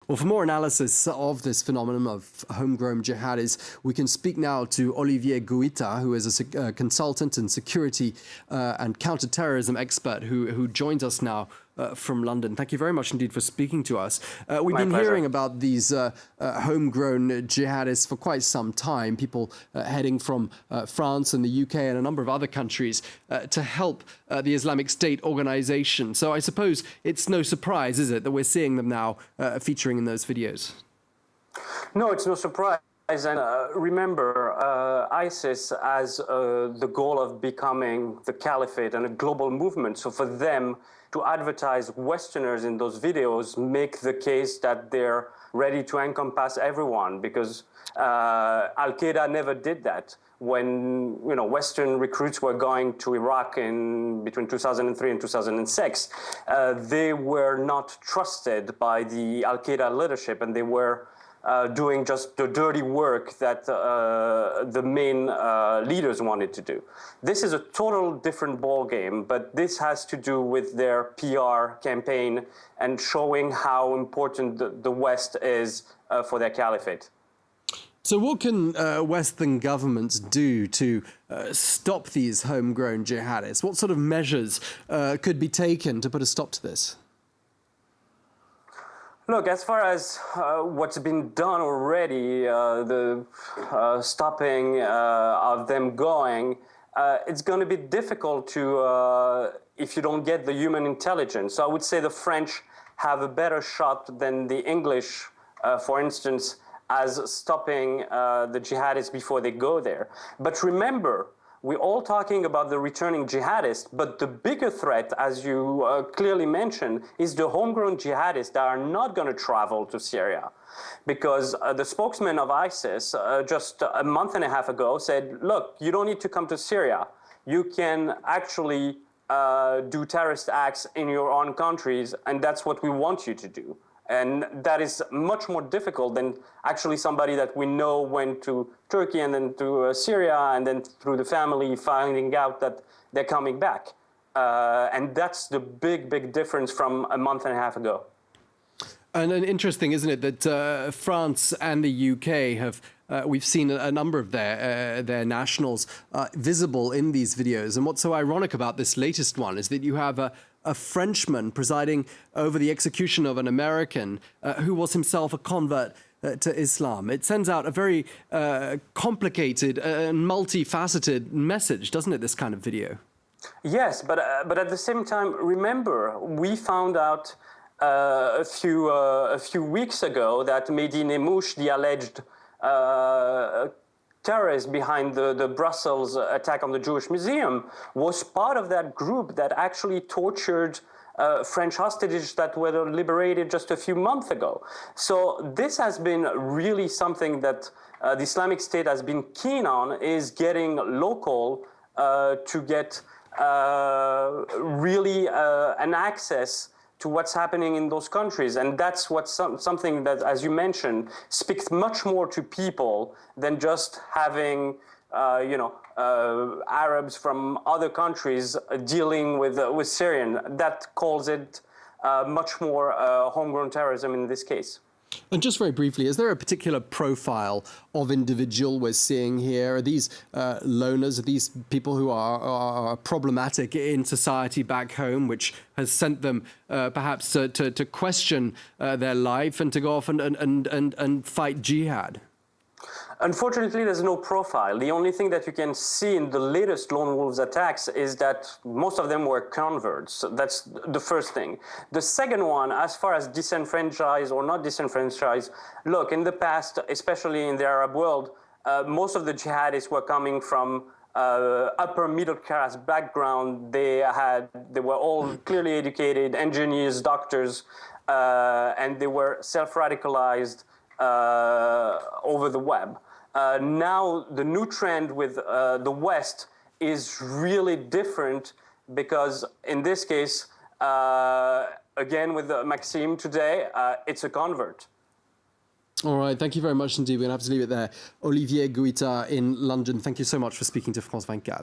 Well, for more analysis of this phenomenon of homegrown jihadis, we can speak now to Olivier Gouita, who is a consultant and security and counterterrorism expert who joins us now from London. Thank you very much indeed for speaking to us. We've been hearing about these homegrown jihadists for quite some time, people heading from France and the UK and a number of other countries to help the Islamic State organization. So I suppose it's no surprise, is it, that we're seeing them now featuring in those videos? No, it's no surprise. And remember, ISIS has the goal of becoming the caliphate and a global movement. So for them to advertise Westerners in those videos make the case that they're ready to encompass everyone, because Al-Qaeda never did that. When Western recruits were going to Iraq in between 2003 and 2006, they were not trusted by the Al-Qaeda leadership, and they were doing just the dirty work that the main leaders wanted to do. This is a total different ballgame, but this has to do with their PR campaign and showing how important the West is for their caliphate. So what can Western governments do to stop these homegrown jihadists? What sort of measures could be taken to put a stop to this? Look, as far as what's been done already, the stopping of them going, it's going to be difficult to, if you don't get the human intelligence. So I would say the French have a better shot than the English, for instance, as stopping the jihadists before they go there. But remember, we're all talking about the returning jihadists, but the bigger threat, as you clearly mentioned, is the homegrown jihadists that are not going to travel to Syria. Because the spokesman of ISIS just a month and a half ago said, look, you don't need to come to Syria. You can actually do terrorist acts in your own countries, and that's what we want you to do. And that is much more difficult than actually somebody that we know went to Turkey and then to Syria and then through the family finding out that they're coming back. And that's the big, big difference from a month and a half ago. And interesting, isn't it, that France and the UK have, we've seen a number of their nationals visible in these videos. And what's so ironic about this latest one is that you have a Frenchman presiding over the execution of an American who was himself a convert to Islam. It sends out a very complicated and multifaceted message, doesn't it, this kind of video? Yes, but at the same time, remember, we found out a few weeks ago that Mehdi Nemmouche, the alleged terrorist behind the Brussels attack on the Jewish Museum, was part of that group that actually tortured French hostages that were liberated just a few months ago. So this has been really something that the Islamic State has been keen on, is getting local to get really an access to what's happening in those countries. And that's what's something that, as you mentioned, speaks much more to people than just having, Arabs from other countries dealing with Syrian. That calls it much more homegrown terrorism in this case. And just very briefly, is there a particular profile of individual we're seeing here? Are these loners, are these people who are problematic in society back home, which has sent them perhaps to question their life and to go off and fight jihad? Unfortunately, there's no profile. The only thing that you can see in the latest Lone Wolves attacks is that most of them were converts. That's the first thing. The second one, as far as disenfranchised or not disenfranchised, look, in the past, especially in the Arab world, most of the jihadists were coming from upper middle class background. They were all clearly educated, engineers, doctors, and they were self-radicalized over the web. Now the new trend with the West is really different, because in this case, again with Maxime today, it's a convert. All right, thank you very much indeed. We're going to have to leave it there. Olivier Gouita in London, thank you so much for speaking to France 24.